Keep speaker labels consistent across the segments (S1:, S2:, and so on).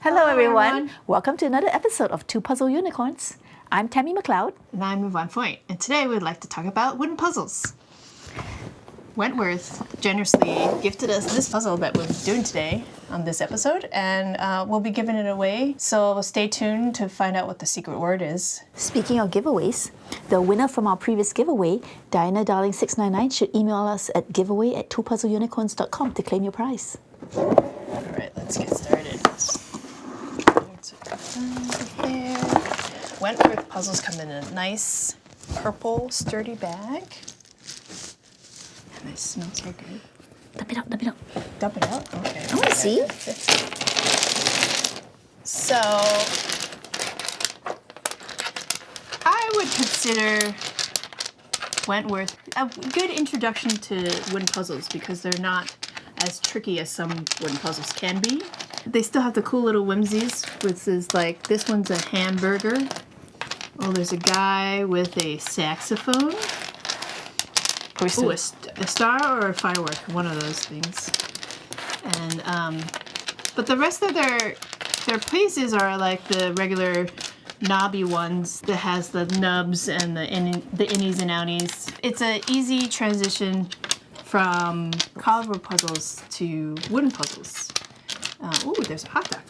S1: Hello everyone. Welcome to another episode of Two Puzzle Unicorns. I'm Tammy McLeod.
S2: And I'm Yvonne Foyt. And today we'd like to talk about wooden puzzles. Wentworth generously gifted us this puzzle that we're doing today on this episode, and we'll be giving it away. So stay tuned to find out what the secret word is.
S1: Speaking of giveaways, the winner from our previous giveaway, Diana Darling 699, should email us at giveaway@twopuzzleunicorns.com to claim your prize.
S2: All right, let's get started. Here. Wentworth puzzles come in a nice purple sturdy bag. And they smell so good.
S1: Dump it out, dump it out.
S2: Dump it out? Okay.
S1: I want to see.
S2: So, I would consider Wentworth a good introduction to wooden puzzles because they're not as tricky as some wooden puzzles can be. They still have the cool little whimsies, which is like, this one's a hamburger. Oh, there's a guy with a saxophone. Ooh, a star or a firework, one of those things. And but the rest of their pieces are like the regular knobby ones that has the nubs and the innies and outies. It's an easy transition from cardboard puzzles to wooden puzzles. Ooh, there's a hot dog.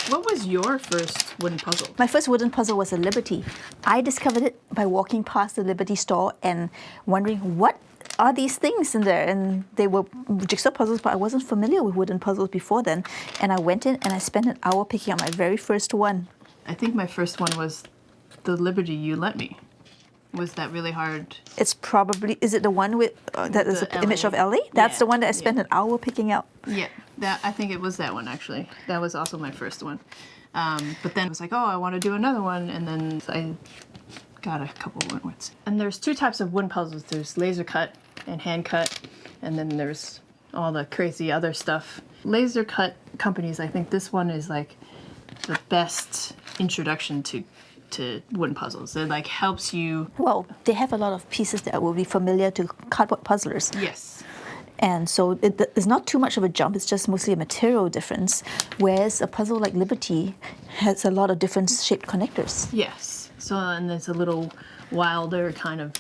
S2: What was your first wooden puzzle?
S1: My first wooden puzzle was a Liberty. I discovered it by walking past the Liberty store and wondering what are these things in there, and they were jigsaw puzzles, but I wasn't familiar with wooden puzzles before then, and I went in and I spent an hour picking out my very first one.
S2: I think my first one was the Liberty you lent me. Was that really hard?
S1: It's probably, is it the one with that is an image of LA? That's the one that I spent an hour picking out.
S2: Yeah, I think it was that one actually. That was also my first one. But then I was like, oh, I want to do another one, and then I got a couple of Wentworths. And there's two types of wooden puzzles. There's laser cut and hand cut, and then there's all the crazy other stuff. Laser cut companies, I think this one is like the best introduction to wooden puzzles. It like helps you.
S1: Well, they have a lot of pieces that will be familiar to cardboard puzzlers.
S2: Yes.
S1: And so it's not too much of a jump, it's just mostly a material difference, whereas a puzzle like Liberty has a lot of different shaped connectors.
S2: Yes. So, and there's a little wilder kind of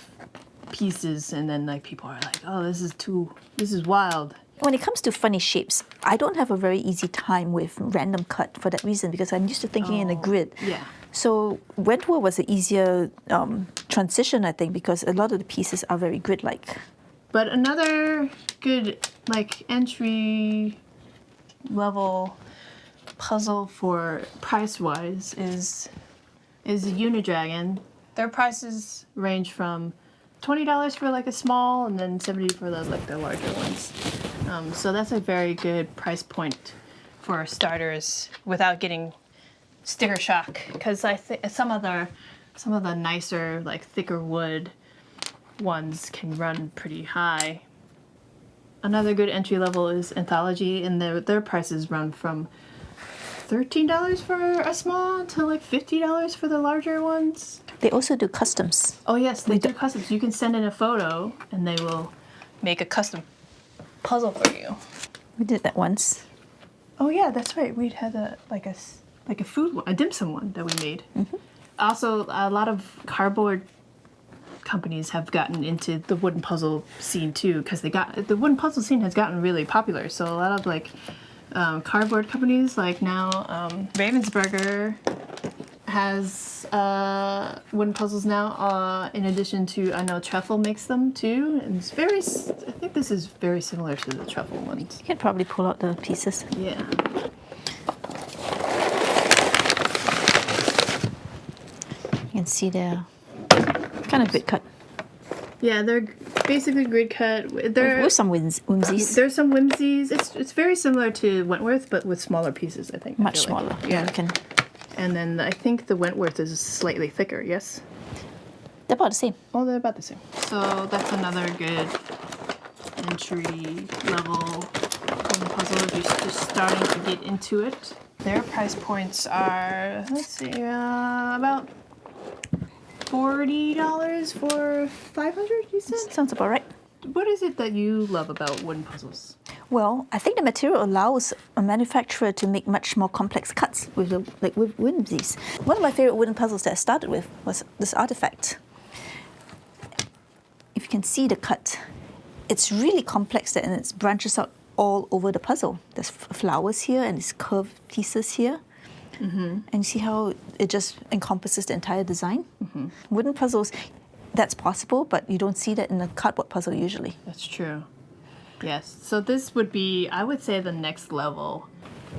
S2: pieces, and then like people are like, oh, this is wild.
S1: When it comes to funny shapes, I don't have a very easy time with random cut for that reason, because I'm used to thinking in a grid.
S2: Yeah.
S1: So Wentworth was an easier transition, I think, because a lot of the pieces are very grid-like.
S2: But another good like entry level puzzle for price-wise is Unidragon. Their prices range from $20 for like a small, and then $70 for the larger ones. So that's a very good price point for starters without getting sticker shock, because I think some of the nicer, like thicker wood ones can run pretty high. Another good entry level is Anthology, and their prices run from $13 for a small to like $50 for the larger ones.
S1: They also do customs.
S2: Oh yes, they do customs. You can send in a photo, and they will make a custom puzzle for you.
S1: We did that once.
S2: Oh yeah, that's right. We had a food one, a dim sum one that we made. Mm-hmm. Also, a lot of cardboard companies have gotten into the wooden puzzle scene too, because the wooden puzzle scene has gotten really popular. So a lot of like cardboard companies, like now Ravensburger has wooden puzzles now. In addition to, I know Trefl makes them too, and it's I think this is very similar to the Trefl ones.
S1: You can probably pull out the pieces.
S2: Yeah.
S1: You can see they're kind of grid cut.
S2: Yeah, they're basically grid cut.
S1: With some whimsies.
S2: There's some whimsies. It's very similar to Wentworth, but with smaller pieces, I think.
S1: Much smaller. Like.
S2: Yeah.
S1: You can.
S2: And then I think the Wentworth is slightly thicker, yes?
S1: They're about the same.
S2: Oh, they're about the same. So that's another good entry level puzzle if you're just starting to get into it. Their price points are, let's see, about $40 for 500, you said?
S1: Sounds about right.
S2: What is it that you love about wooden puzzles?
S1: Well, I think the material allows a manufacturer to make much more complex cuts with with Whimsies. One of my favorite wooden puzzles that I started with was this artifact. If you can see the cut, it's really complex and it branches out all over the puzzle. There's flowers here and these curved pieces here. And you see how it just encompasses the entire design? Wooden puzzles, that's possible, but you don't see that in a cardboard puzzle usually.
S2: That's true. Yes. So this would be, I would say, the next level.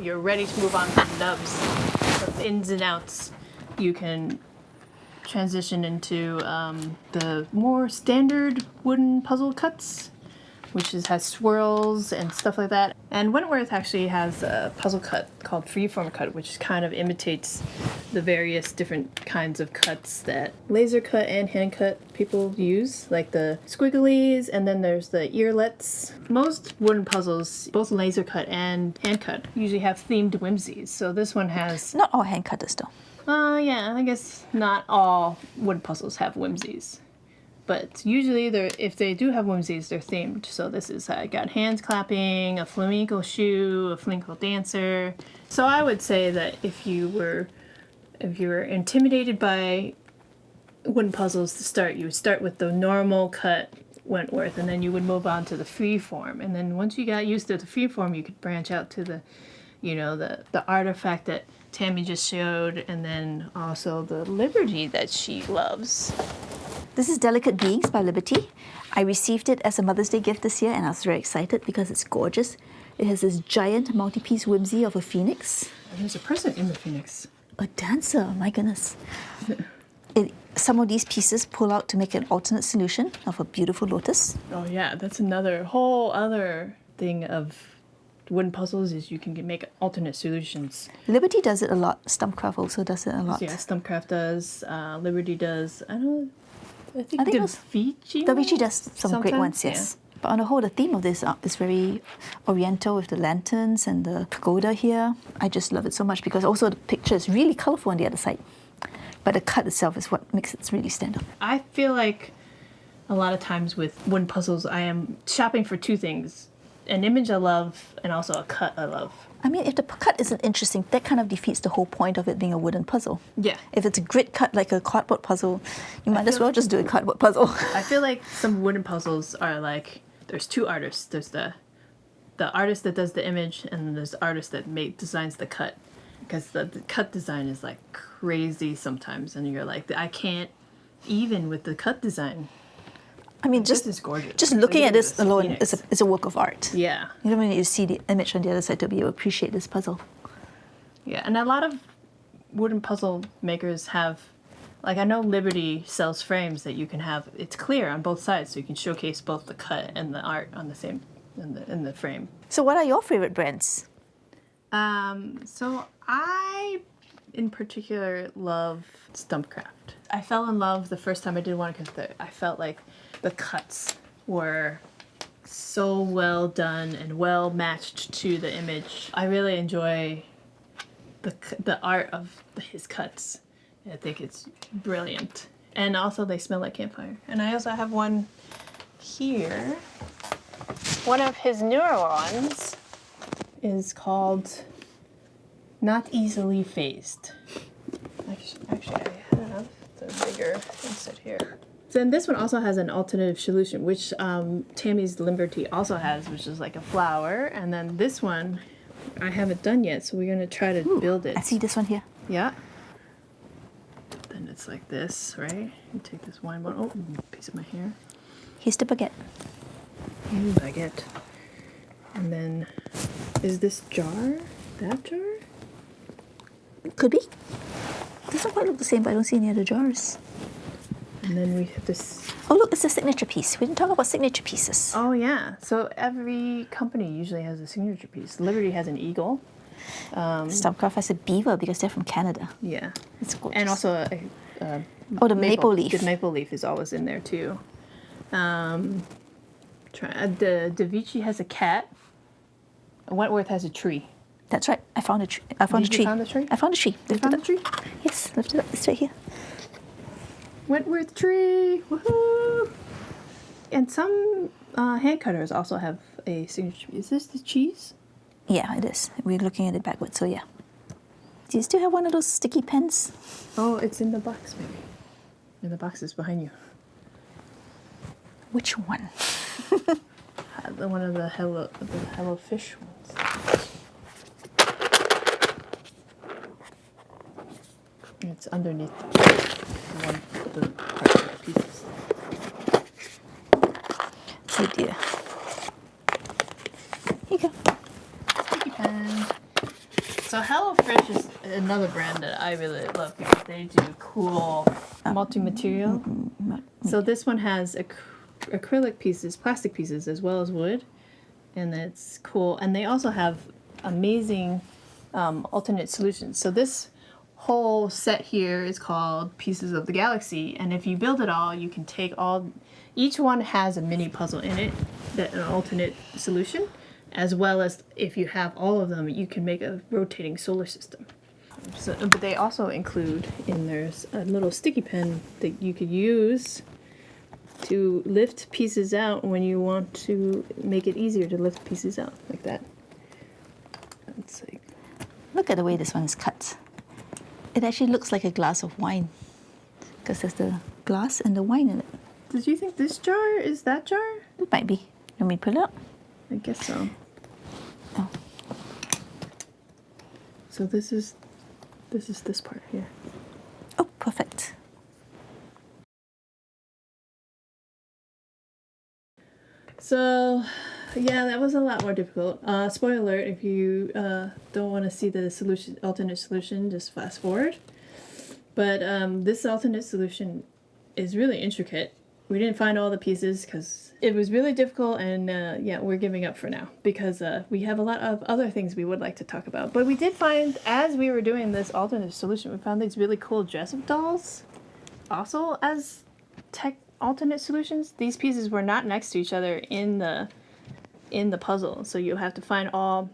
S2: You're ready to move on to the nubs, the ins and outs. You can transition into the more standard wooden puzzle cuts, which has swirls and stuff like that. And Wentworth actually has a puzzle cut called Freeform cut, which kind of imitates the various different kinds of cuts that laser cut and hand cut people use, like the squigglies, and then there's the earlets. Most wooden puzzles, both laser cut and hand cut, usually have themed whimsies. So this one has...
S1: Not all hand cutters though.
S2: Yeah, I guess not all wooden puzzles have whimsies. But usually, if they do have whimsies, they're themed. So this is got hands clapping, a flamenco shoe, a flamenco dancer. So I would say that if you were intimidated by wooden puzzles to start, you would start with the normal cut Wentworth, and then you would move on to the freeform. And then once you got used to the freeform, you could branch out to the, the artifact that Tammy just showed, and then also the Liberty that she loves.
S1: This is Delicate Beings by Liberty. I received it as a Mother's Day gift this year and I was very excited because it's gorgeous. It has this giant multi-piece whimsy of a phoenix.
S2: And there's a person in the phoenix.
S1: A dancer, my goodness. Some of these pieces pull out to make an alternate solution of a beautiful lotus.
S2: Oh yeah, that's another whole other thing of wooden puzzles is you can make alternate solutions.
S1: Liberty does it a lot. Stumpcraft also does it a lot.
S2: So yeah, Stumpcraft does. Liberty does. I think
S1: Davici does some great ones, yes. Yeah. But on the whole, the theme of this is very oriental with the lanterns and the pagoda here. I just love it so much because also the picture is really colorful on the other side. But the cut itself is what makes it really stand out.
S2: I feel like a lot of times with wooden puzzles, I am shopping for two things. An image I love and also a cut I love.
S1: I mean, if the cut isn't interesting, that kind of defeats the whole point of it being a wooden puzzle.
S2: Yeah.
S1: If it's a grid cut like a cardboard puzzle, you might as well just do a cardboard puzzle.
S2: I feel like some wooden puzzles are like, there's two artists. There's the artist that does the image, and then there's the artist that designs the cut. Because the cut design is like crazy sometimes, and you're like, I can't even with the cut design.
S1: I mean,
S2: this is gorgeous.
S1: Just looking at this alone is a work of art.
S2: Yeah.
S1: You don't need to see the image on the other side to be able to appreciate this puzzle.
S2: Yeah, and a lot of wooden puzzle makers have, like I know Liberty sells frames that you can have, it's clear on both sides, so you can showcase both the cut and the art on the same, in the frame.
S1: So what are your favorite brands?
S2: So I, in particular, love Stumpcraft. I fell in love the first time I did one because I felt like the cuts were so well done and well matched to the image. I really enjoy the art of his cuts. I think it's brilliant. And also they smell like campfire. And I also have one here. One of his newer ones is called Not Easily Phased. Actually, I have the bigger insert here. Then this one also has an alternative solution, which Tammy's Liberty also has, which is like a flower. And then this one, I haven't done yet, so we're gonna try to build it.
S1: I see this one here.
S2: Yeah. Then it's like this, right? You take this wine bottle. Oh, piece of my hair.
S1: Here's the baguette.
S2: Ooh, baguette. And then, is this jar that jar?
S1: Could be. Doesn't quite look the same, but I don't see any other jars.
S2: And then we have this.
S1: Oh, look, it's a signature piece. We didn't talk about signature pieces.
S2: Oh, yeah. So every company usually has a signature piece. Liberty has an eagle.
S1: Stumpcraft has a beaver because they're from Canada.
S2: Yeah.
S1: It's gorgeous.
S2: And also,
S1: the maple leaf.
S2: The maple leaf is always in there, too. The Davici has a cat. Wentworth has a tree.
S1: That's right. I found a tree. I found a tree.
S2: You found the tree?
S1: I found a tree.
S2: You found the tree?
S1: Yes, lift it up. It's right here.
S2: Wentworth tree. Woohoo! And some hand cutters also have a signature. Is this the cheese?
S1: Yeah, it is. We're looking at it backwards, so yeah. Do you still have one of those sticky pens?
S2: Oh, it's in the box, maybe. And the box is behind you.
S1: Which one?
S2: The one of the Hellofish ones. It's underneath one of the parts of the pieces.
S1: Oh dear. Here you go.
S2: Sticky pen. So Hellofish is another brand that I really love because they do cool multi-material. So this one has acrylic pieces, plastic pieces, as well as wood, and it's cool. And they also have amazing alternate solutions. So this whole set here is called Pieces of the Galaxy, and if you build it all, you can take all. Each one has a mini puzzle in it, that an alternate solution, as well as if you have all of them, you can make a rotating solar system. So, but they also include in there's a little sticky pen that you could use to lift pieces out when you want to make it easier to lift pieces out, like that. It's like,
S1: Look at the way this one is cut. It actually looks like a glass of wine because there's the glass and the wine in it.
S2: did you think this jar is that jar?
S1: It might be. Let me pull it up.
S2: I guess so.
S1: Oh,
S2: So this is this part here.
S1: oh, perfect.
S2: So, yeah, that was a lot more difficult. Spoiler alert, if you don't want to see the alternate solution, just fast forward. But this alternate solution is really intricate. We didn't find all the pieces because it was really difficult, and yeah, we're giving up for now because we have a lot of other things we would like to talk about. But we did find, as we were doing this alternate solution, we found these really cool dress-up dolls also as alternate solutions. These pieces were not next to each other in the puzzle, so you have to find all.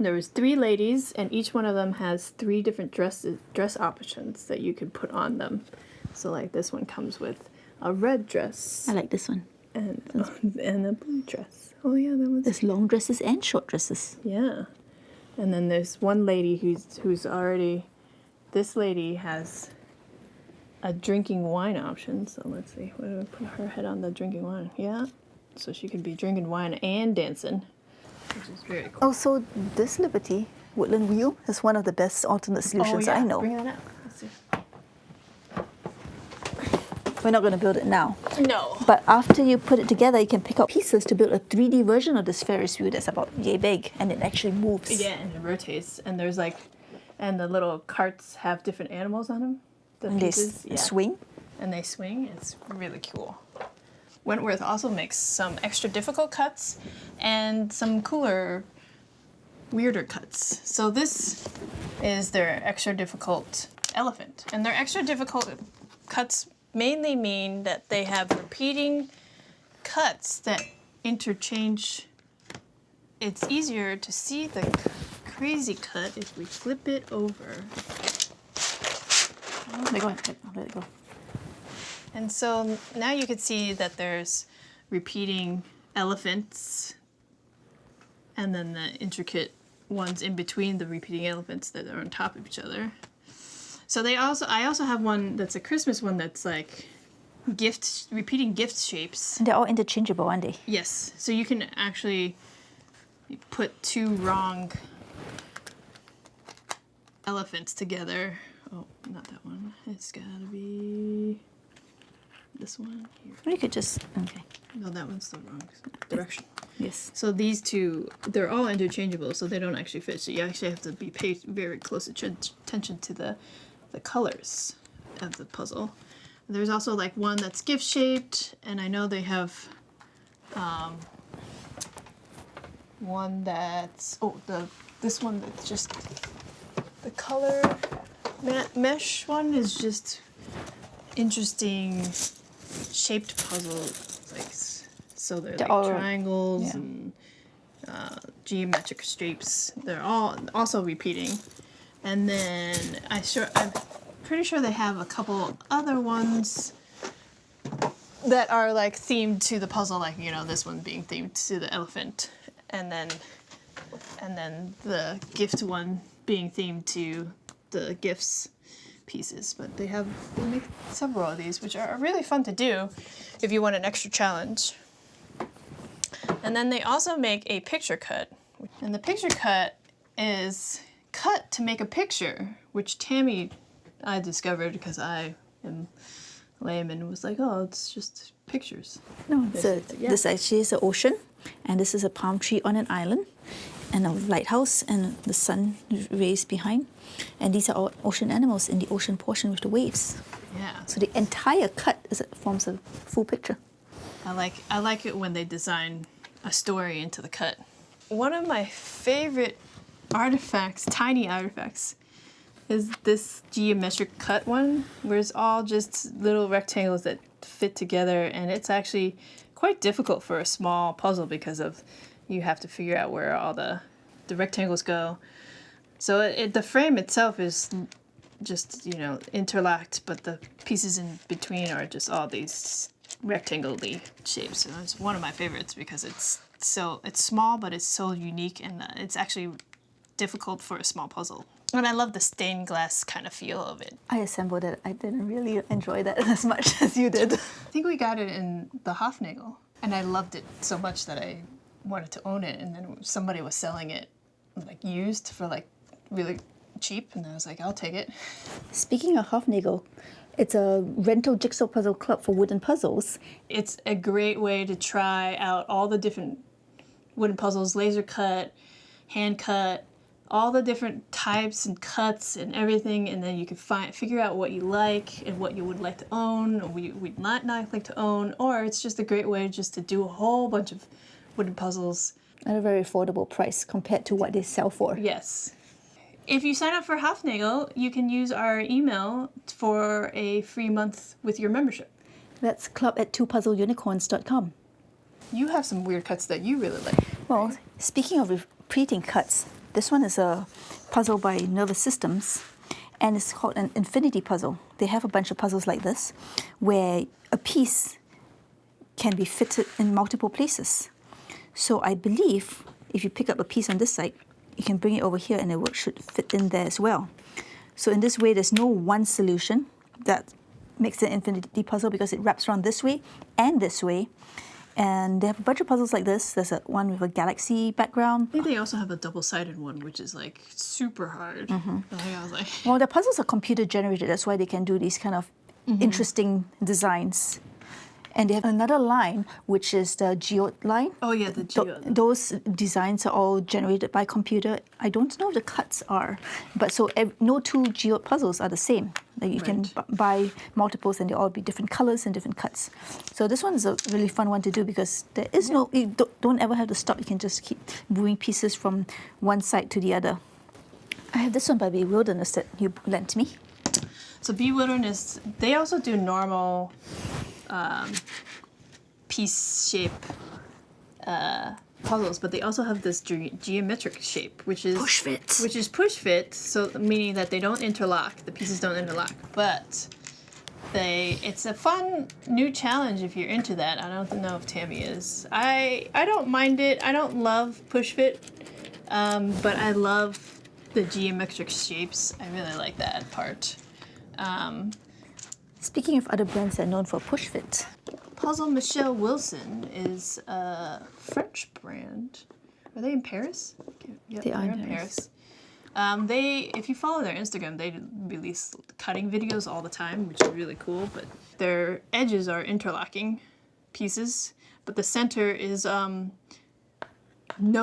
S2: There was 3 ladies, and each one of them has 3 different dress options that you could put on them. So like this one comes with a red dress
S1: I like this one.
S2: and a blue dress. Oh yeah, that one's
S1: There's long dresses and short dresses.
S2: yeah. And then there's one lady who's already. This lady has a drinking wine option. So let's see. What do I put her head on the drinking wine? Yeah. So she could be drinking wine and dancing, which is very cool.
S1: Also, this Liberty Woodland wheel is one of the best alternate solutions I know.
S2: Bring that up. Let's see.
S1: We're not going to build it now.
S2: No.
S1: But after you put it together, you can pick up pieces to build a 3D version of this Ferris wheel that's about yay big, and it actually moves.
S2: Yeah, and it rotates, and there's like, and the little carts have different animals on them. The
S1: And they
S2: pieces, yeah.
S1: swing.
S2: And they swing. It's really cool. Wentworth also makes some extra difficult cuts and some cooler, weirder cuts. So this is their extra difficult elephant, and their extra difficult cuts mainly mean that they have repeating cuts that interchange. It's easier to see the crazy cut if we flip it over.
S1: Let it go. Let it go.
S2: And so now you can see that there's repeating elephants and then the intricate ones in between the repeating elephants that are on top of each other. So I also have one that's a Christmas one that's like repeating gift shapes.
S1: And they're all interchangeable, aren't they?
S2: Yes. So you can actually put 2 wrong elephants together. Oh, not that one. It's gotta be this one here.
S1: Or you could just, okay.
S2: No, that one's the wrong direction.
S1: Yes.
S2: So these 2, they're all interchangeable, so they don't actually fit. So you actually have to pay very close attention to the colors of the puzzle. There's also like one that's gift shaped, and I know they have one that's this one that's just the color mesh one is just interesting shaped puzzle, like so they're like
S1: all
S2: triangles
S1: yeah.
S2: and geometric shapes. They're all also repeating, and then I'm pretty sure they have a couple other ones that are like themed to the puzzle, like, you know, this one being themed to the elephant, and then the gift one being themed to the gifts pieces. But they make several of these, which are really fun to do if you want an extra challenge. And then they also make a picture cut, and the picture cut is cut to make a picture, which I discovered because I am lame and was like, oh, it's just pictures.
S1: No, this actually is an ocean, and this is a palm tree on an island, and a lighthouse, and the sun rays behind. And these are all ocean animals in the ocean portion with the waves.
S2: Yeah.
S1: So the entire cut forms a full picture.
S2: I like it when they design a story into the cut. One of my favorite artifacts, tiny artifacts, is this geometric cut one, where it's all just little rectangles that fit together, and it's actually quite difficult for a small puzzle because you have to figure out where all the rectangles go. So the frame itself is just, you know, interlocked, but the pieces in between are just all these rectangle-y shapes. So it's one of my favorites because it's small, but it's so unique, and it's actually difficult for a small puzzle. And I love the stained glass kind of feel of it.
S1: I assembled it. I didn't really enjoy that as much as you did.
S2: I think we got it in the Hoffnagle, and I loved it so much that I wanted to own it, and then somebody was selling it like used for like really cheap, and I was like, I'll take it.
S1: Speaking of Hoffnagle, it's a rental jigsaw puzzle club for wooden puzzles.
S2: It's a great way to try out all the different wooden puzzles, laser cut, hand cut, all the different types and cuts and everything, and then you can figure out what you like and what you would like to own or would not like to own, or it's just a great way just to do a whole bunch of wooden puzzles.
S1: At a very affordable price compared to what they sell for.
S2: Yes. If you sign up for Hoffnagle, you can use our email for a free month with your membership.
S1: That's club@twopuzzleunicorns.com.
S2: You have some weird cuts that you really like.
S1: Well, speaking of repeating cuts, this one is a puzzle by Nervous Systems, and it's called an infinity puzzle. They have a bunch of puzzles like this, where a piece can be fitted in multiple places. So I believe if you pick up a piece on this side, you can bring it over here and it should fit in there as well. So in this way, there's no one solution that makes an infinity puzzle because it wraps around this way and this way. And they have a bunch of puzzles like this. There's one with a galaxy background.
S2: I think they also have a double-sided one, which is like super hard. I was like,
S1: well, the puzzles are computer generated. That's why they can do these kind of interesting designs. And they have another line, which is the Geode line.
S2: oh yeah, the Geode.
S1: Those designs are all generated by computer. I don't know if the cuts are, but so no two Geode puzzles are the same. Like you can buy multiples and they all be different colors and different cuts. So this one is a really fun one to do because there is you don't ever have to stop. You can just keep moving pieces from one side to the other. I have this one by Bewilderness that you lent me.
S2: So Bewilderness, they also do normal piece shape puzzles, but they also have this geometric shape, which is
S1: Pushfit.
S2: Which is Pushfit, so meaning that they don't interlock. The pieces don't interlock, but it's a fun new challenge if you're into that. I don't know if Tammy is. I don't mind it. I don't love Pushfit, but I love the geometric shapes. I really like that part.
S1: Speaking of other brands that are known for Pushfit.
S2: Puzzle Michele Wilson is a French brand. Are they in Paris? Yep,
S1: They are
S2: they're
S1: in Paris.
S2: If you follow their Instagram, they release cutting videos all the time, which is really cool. But their edges are interlocking pieces, but the center is no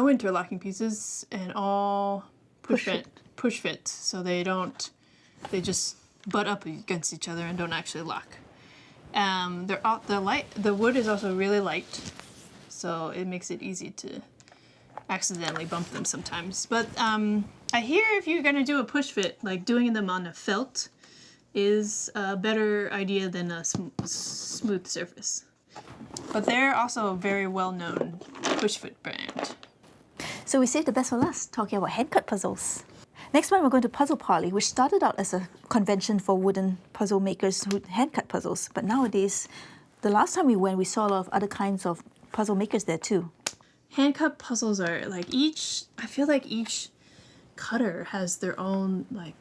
S2: interlocking pieces and all push fit. So they just butt up against each other and don't actually lock. The wood is also really light, so it makes it easy to accidentally bump them sometimes. But I hear if you're gonna do a push fit, like doing them on a felt is a better idea than a smooth surface. But they're also a very well-known push fit brand.
S1: So we saved the best for last, talking about handcut puzzles. Next one, we're going to Puzzle Parley, which started out as a convention for wooden puzzle makers who handcut puzzles. But nowadays, the last time we went, we saw a lot of other kinds of puzzle makers there too.
S2: Handcut puzzles are like I feel like each cutter has their own like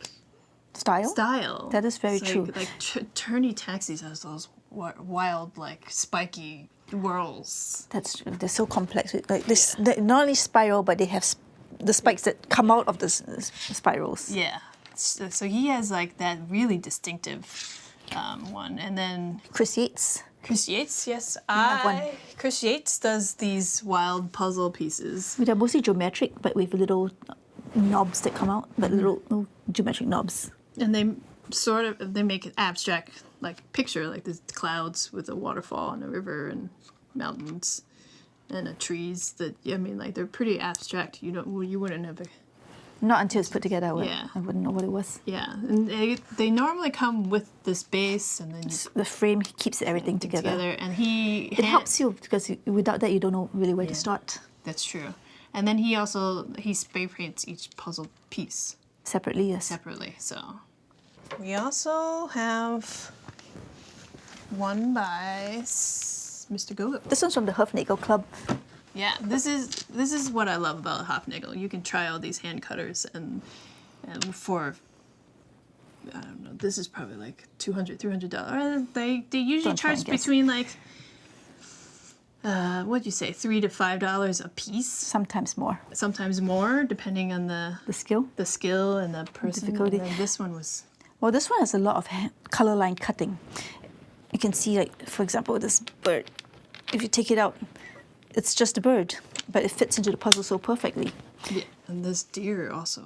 S1: Style? That is very true.
S2: Like Turny Taxis has those wild like spiky whirls.
S1: That's true. They're so complex. Like this, they're not only spiral, but they have the spikes that come out of the spirals.
S2: Yeah. So he has like that really distinctive one, and then
S1: Chris Yates.
S2: Chris Yates, yes.
S1: one.
S2: Chris Yates does these wild puzzle pieces.
S1: Which are mostly geometric, but with little knobs that come out, but little geometric knobs.
S2: And they make an abstract like picture, like there's clouds with a waterfall and a river and mountains and trees that, I mean, like they're pretty abstract. You wouldn't have
S1: Not until it's put together.
S2: Yeah.
S1: I wouldn't know what it was.
S2: Yeah, and they normally come with this base, and then
S1: The frame keeps everything together.
S2: And
S1: it helps you because without that you don't know really where to start.
S2: That's true. And then he spray paints each puzzle piece
S1: Separately, yes.
S2: separately. So we also have one by Mr. Geode.
S1: This one's from the Hoffnagle Club.
S2: Yeah, this is what I love about Hoffnagle. You can try all these hand cutters and for I don't know, this is probably like $200-$300. They usually charge between like what'd you say, $3 to $5 a piece.
S1: Sometimes more.
S2: Sometimes more, depending on the
S1: skill.
S2: The skill and the person.
S1: Difficulty.
S2: And then this one was.
S1: Well, this one has a lot of color line cutting. You can see, like, for example, this bird. If you take it out, it's just a bird, but it fits into the puzzle so perfectly.
S2: Yeah, and this deer also.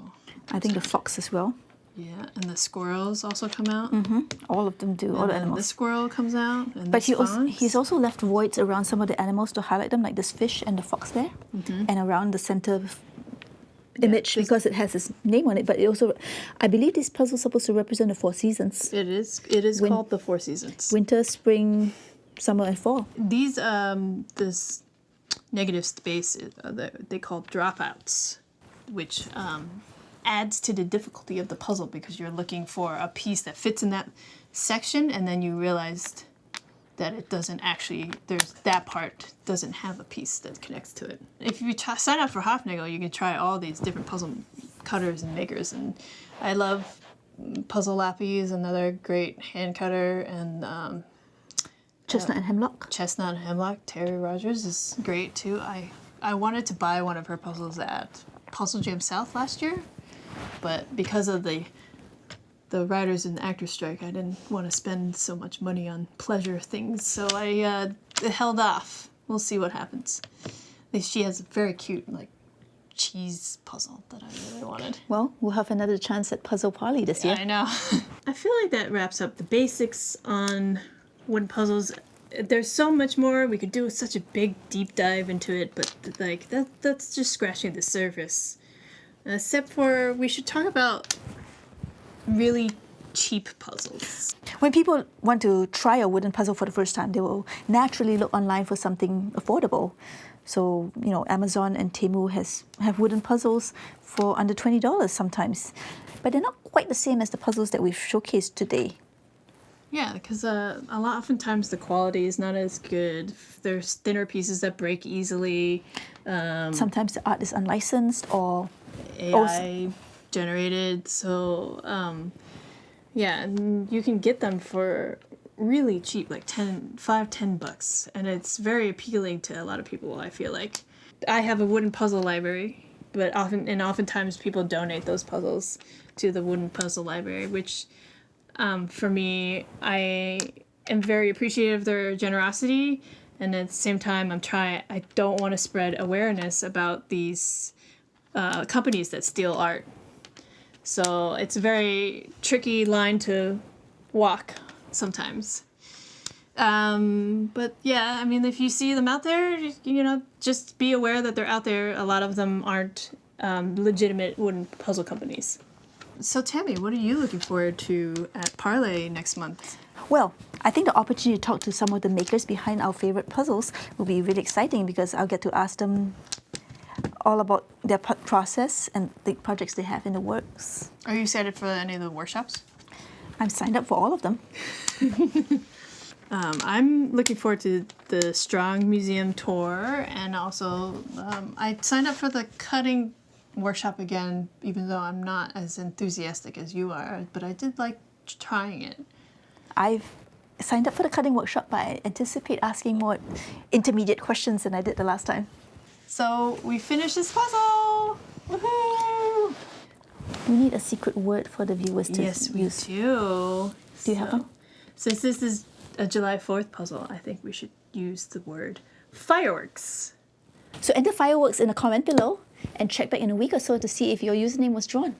S1: I think the fox as well.
S2: Yeah, and the squirrels also come out.
S1: Mm-hmm. All of them do.
S2: And
S1: all the
S2: then
S1: animals.
S2: the squirrel comes out. And
S1: But he's also left voids around some of the animals to highlight them, like this fish and the fox there, and around the center image because it has his name on it. But it also, I believe this puzzle's supposed to represent the 4 seasons.
S2: It is. It is called the 4 seasons.
S1: Winter, spring, summer, and fall.
S2: These this negative space they call dropouts, which adds to the difficulty of the puzzle because you're looking for a piece that fits in that section, and then you realized that it doesn't actually, that part doesn't have a piece that connects to it. If you sign up for Hoffnagle, you can try all these different puzzle cutters and makers, and I love Puzzle Lappy is another great hand cutter, and
S1: Chestnut and Hemlock.
S2: Chestnut and Hemlock, Terry Rogers is great too. I wanted to buy one of her puzzles at Puzzle Jam South last year, but because of the writers and actors strike, I didn't want to spend so much money on pleasure things, so I held off. We'll see what happens. She has a very cute like cheese puzzle that I really wanted.
S1: Well, we'll have another chance at Puzzle Parley this year.
S2: I know. I feel like that wraps up the basics on wooden puzzles. There's so much more. We could do such a big deep dive into it, but like that's just scratching the surface. Except for we should talk about really cheap puzzles.
S1: When people want to try a wooden puzzle for the first time, they will naturally look online for something affordable. So, Amazon and Temu have wooden puzzles for under $20 sometimes. But they're not quite the same as the puzzles that we've showcased today.
S2: Yeah, because oftentimes the quality is not as good. There's thinner pieces that break easily.
S1: Sometimes the art is unlicensed or
S2: AI generated. So, and you can get them for really cheap, like $5-10, and it's very appealing to a lot of people. I feel like I have a wooden puzzle library, but oftentimes people donate those puzzles to the wooden puzzle library, which for me, I am very appreciative of their generosity, and at the same time, I don't want to spread awareness about these companies that steal art. So it's a very tricky line to walk sometimes. But yeah, I mean, if you see them out there, just be aware that they're out there. A lot of them aren't legitimate wooden puzzle companies. So Tammy, what are you looking forward to at Parlay next month?
S1: Well, I think the opportunity to talk to some of the makers behind our favorite puzzles will be really exciting because I'll get to ask them all about their process and the projects they have in the works.
S2: Are you excited for any of the workshops?
S1: I'm signed up for all of them.
S2: I'm looking forward to the Strong Museum tour, and also I signed up for the cutting workshop again, even though I'm not as enthusiastic as you are, but I did like trying it.
S1: I've signed up for the cutting workshop, but I anticipate asking more intermediate questions than I did the last time.
S2: So we finished this puzzle! Woohoo!
S1: We need a secret word for the viewers to
S2: Yes, we
S1: use.
S2: do.
S1: Do you have one?
S2: Since this is a July 4th puzzle, I think we should use the word fireworks.
S1: So enter fireworks in the comment below and check back in a week or so to see if your username was drawn.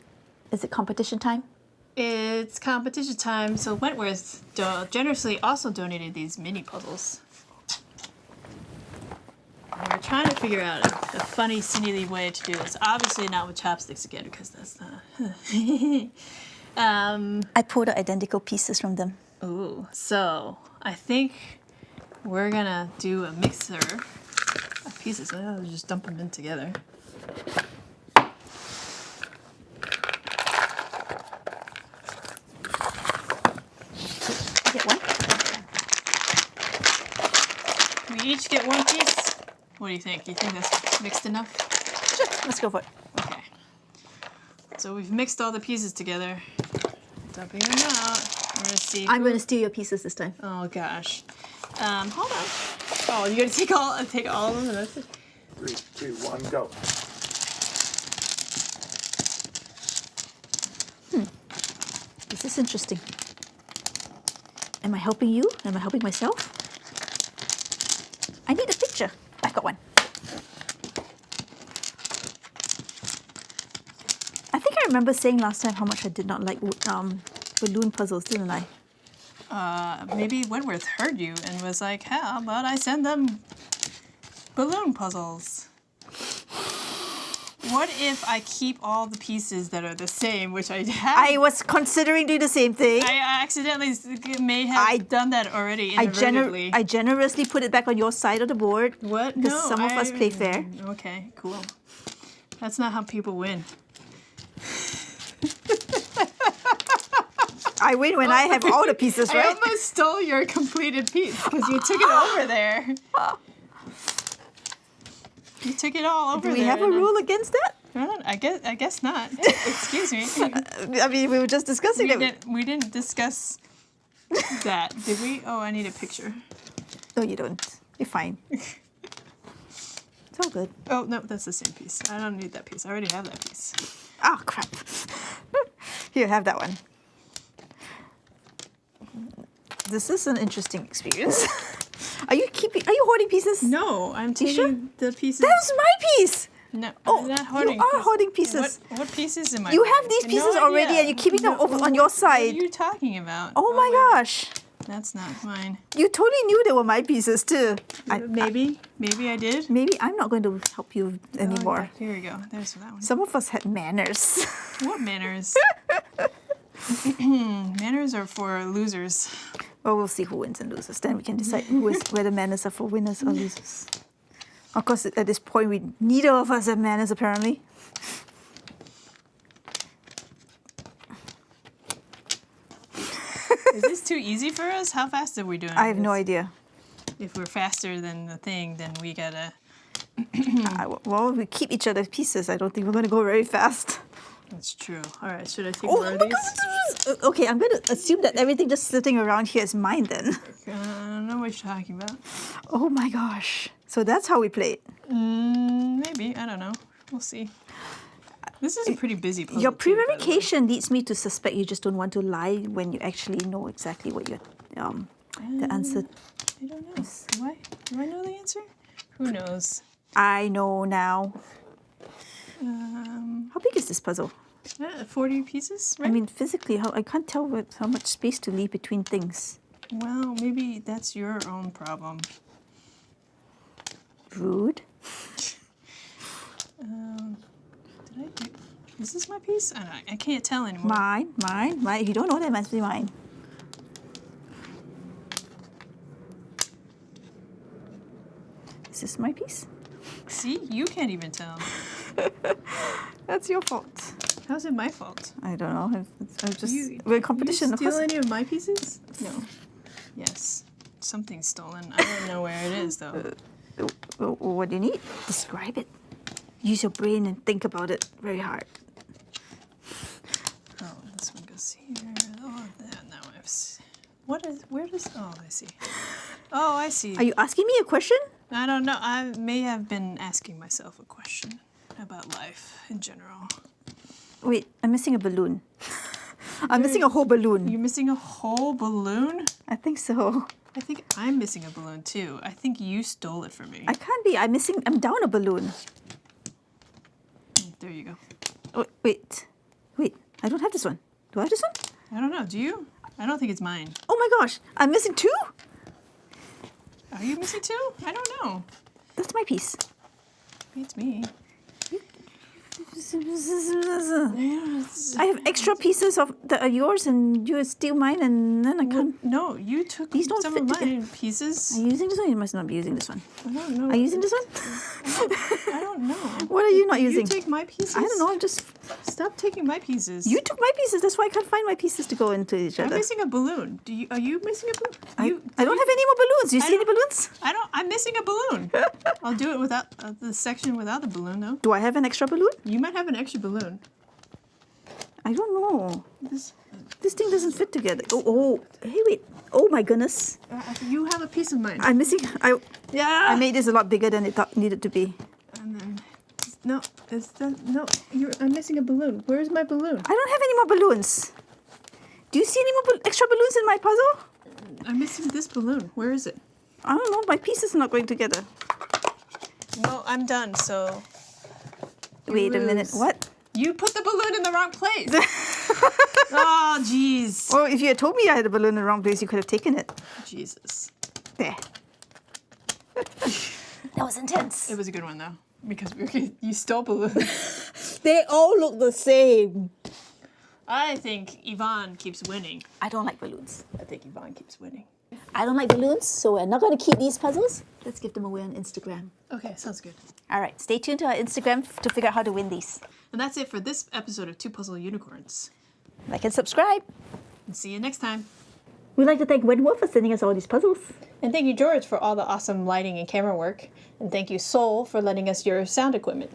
S1: Is it competition time?
S2: It's competition time, so Wentworth generously also donated these mini puzzles. And we're trying to figure out a funny, silly way to do this. Obviously not with chopsticks again, because that's not...
S1: I pulled out identical pieces from them.
S2: Ooh, so I think we're gonna do a mixer of pieces. I'll just dump them in together.
S1: Get one?
S2: We each get one piece. What do you think? Do you think that's mixed enough?
S1: Sure, let's go for it.
S2: Okay. So we've mixed all the pieces together. Dumping them out. We're gonna see.
S1: I'm going to steal your pieces this time.
S2: Oh gosh. Hold on. Oh, you're gonna take all of them. And that's it.
S3: 3, 2, 1, go.
S1: This is interesting. Am I helping you? Am I helping myself? I need a picture. I got one. I think I remember saying last time how much I did not like balloon puzzles, didn't I?
S2: Maybe Wentworth heard you and was like, how about I send them balloon puzzles? What if I keep all the pieces that are the same, which I have?
S1: I was considering doing the same thing.
S2: I accidentally may have done that already inadvertently.
S1: I generously put it back on your side of the board.
S2: What?
S1: Because
S2: No,
S1: some of us play fair.
S2: Okay, cool. That's not how people win.
S1: I win when I have all the pieces,
S2: I
S1: right?
S2: almost stole your completed piece because you took it over there. You took it all over
S1: Do we
S2: there.
S1: have a rule against that?
S2: I guess not. Excuse me.
S1: I mean, we were just discussing that.
S2: We didn't discuss that, did we? Oh, I need a picture.
S1: No, you don't. You're fine. It's all good.
S2: Oh, no, that's the same piece. I don't need that piece. I already have that piece.
S1: Oh, crap. Here, have that one. This is an interesting experience. Are you hoarding pieces?
S2: No, I'm
S1: sure?
S2: taking the pieces.
S1: That's my piece!
S2: No,
S1: Oh,
S2: I'm not hoarding.
S1: you are hoarding pieces.
S2: What pieces am I
S1: You
S2: hoarding?
S1: have these
S2: No
S1: pieces already
S2: idea.
S1: and you're keeping them over on your
S2: What
S1: side.
S2: are you talking about?
S1: Oh my
S2: wait.
S1: gosh.
S2: That's not mine.
S1: You totally knew they were my pieces too.
S2: Maybe I did.
S1: Maybe I'm not going to help you anymore.
S2: Oh, here we go. There's that one.
S1: Some of us had manners.
S2: What manners? Manners are for losers.
S1: Well, we'll see who wins and loses. Then we can decide whether manners are for winners or losers. Of course, at this point, neither of us have manners, apparently.
S2: Is this too easy for us? How fast are we doing?
S1: I have no
S2: this?
S1: idea.
S2: If we're faster than the thing, then we gotta...
S1: Well, we keep each other's pieces. I don't think we're going to go very fast.
S2: That's true. All right, should I take
S1: Oh
S2: more of
S1: my
S2: these?
S1: God. Okay, I'm going to assume that everything just sitting around here is mine then.
S2: I don't know what you're talking about.
S1: Oh my gosh. So that's how we play it.
S2: Maybe. I don't know. We'll see. This is a pretty busy puzzle.
S1: Your
S2: too, by the way.
S1: premedication leads me to suspect you just don't want to lie when you actually know exactly what your the answer.
S2: I don't know. Do I know the answer? Who knows?
S1: I know now.
S2: How
S1: How big is this puzzle?
S2: 40 pieces, right?
S1: I mean, physically, I can't tell how much space to leave between things.
S2: Well, maybe that's your own problem.
S1: Rude.
S2: Did I do... Is this my piece? I can't tell anymore.
S1: Mine. If you don't know, that must be mine. Is this my piece?
S2: See? You can't even tell.
S1: That's your fault.
S2: How's it my fault?
S1: I don't know. I'm just we're in competition.
S2: You
S1: Of
S2: steal
S1: course.
S2: any of my pieces? No. Yes. Something's stolen. I don't know where it is, though.
S1: What do you need? Describe it. Use your brain and think about it very hard.
S2: Oh, this one goes here. Oh, now I've what is, where does, oh, I see. Oh, I see.
S1: Are you asking me a question?
S2: I don't know. I may have been asking myself a question about life in general.
S1: Wait, I'm missing a balloon. I'm missing a whole balloon.
S2: You're missing a whole balloon?
S1: I think so.
S2: I think I'm missing a balloon too. I think you stole it from me.
S1: I can't be. I'm down a balloon.
S2: There you go.
S1: Oh, wait. I don't have this one. Do I have this one?
S2: I don't know. Do you? I don't think it's mine.
S1: Oh my gosh, I'm missing 2?
S2: Are you missing 2? I don't know.
S1: That's my piece.
S2: Beats me.
S1: I have extra pieces of that are yours, and you steal mine, and then I can't.
S2: No, you took
S1: These don't
S2: some
S1: fit
S2: of my
S1: together.
S2: pieces.
S1: Are you using this one? You must not be using this one.
S2: I don't know.
S1: Are you using this one?
S2: I don't know.
S1: What are you not using?
S2: You take my pieces?
S1: I don't know. I'm just.
S2: Stop taking my pieces.
S1: You took my pieces. That's why I can't find my pieces to go into each
S2: I'm
S1: other.
S2: missing a balloon. Are you missing a balloon?
S1: I don't have any more balloons. Do you see any balloons?
S2: I'm missing a balloon. I'll do it without the section without the balloon, though.
S1: Do I have an extra balloon?
S2: You might have an extra balloon.
S1: I don't know. This thing doesn't fit together. Oh, hey, wait. Oh my goodness.
S2: You have a piece of mine.
S1: I'm missing. I
S2: Yeah.
S1: made this a lot bigger than it needed to be.
S2: And then, no, I'm missing a balloon. Where's my balloon?
S1: I don't have any more balloons. Do you see any more extra balloons in my puzzle?
S2: I'm missing this balloon. Where is it?
S1: I don't know. My pieces are not going together.
S2: Well, I'm done, so...
S1: Wait a minute.
S2: lose.
S1: What?
S2: You put the balloon in the wrong place. Oh, jeez.
S1: Well, if you had told me I had a balloon in the wrong place, you could have taken it.
S2: Jesus.
S1: There. That was intense.
S2: It was a good one, though, because you stole balloons.
S1: They all look the same.
S2: I think Yvonne keeps winning.
S1: I don't like balloons.
S2: I think Yvonne keeps winning.
S1: I don't like balloons, so we're not going to keep these puzzles. Let's give them away on Instagram.
S2: Okay, sounds good.
S1: All right, stay tuned to our Instagram to figure out how to win these.
S2: And that's it for this episode of Two Puzzle Unicorns.
S1: Like and subscribe.
S2: And see you next time.
S1: We'd like to thank Wentworth for sending us all these puzzles.
S2: And thank you, George, for all the awesome lighting and camera work. And thank you, Soul, for lending us your sound equipment.